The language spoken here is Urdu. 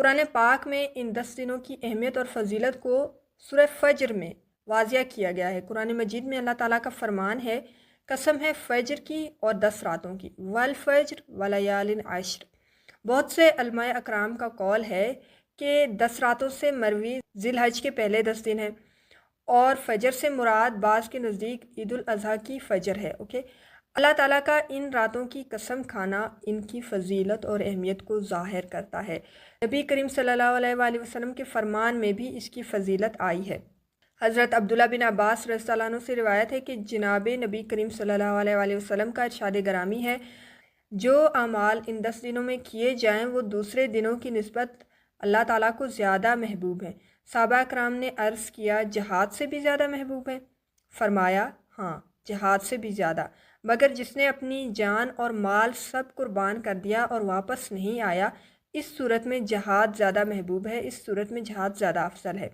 قرآن پاک میں ان 10 دنوں کی اہمیت اور فضیلت کو سورہ فجر میں واضح کیا گیا ہے۔ قرآن مجید میں اللہ تعالیٰ کا فرمان ہے، قسم ہے فجر کی اور 10 راتوں کی، والفجر ولیال عشر۔ بہت سے علماء اکرام کا قول ہے کہ 10 راتوں سے مروی ذی الحج کے پہلے 10 دن ہیں، اور فجر سے مراد بعض کے نزدیک عید الاضحیٰ کی فجر ہے۔ اللہ تعالیٰ کا ان راتوں کی قسم کھانا ان کی فضیلت اور اہمیت کو ظاہر کرتا ہے۔ نبی کریم صلی اللہ علیہ وآلہ وسلم کے فرمان میں بھی اس کی فضیلت آئی ہے۔ حضرت عبداللہ بن عباس رضی اللہ عنہ سے روایت ہے کہ جناب نبی کریم صلی اللہ علیہ وآلہ وسلم کا ارشاد گرامی ہے، جو اعمال ان 10 دنوں میں کیے جائیں وہ دوسرے دنوں کی نسبت اللہ تعالیٰ کو زیادہ محبوب ہیں۔ صحابہ اکرام نے عرض کیا، جہاد سے بھی زیادہ محبوب ہیں؟ فرمایا، ہاں، جہاد سے بھی زیادہ، مگر جس نے اپنی جان اور مال سب قربان کر دیا اور واپس نہیں آیا، اس صورت میں جہاد زیادہ محبوب ہے، اس صورت میں جہاد زیادہ افضل ہے۔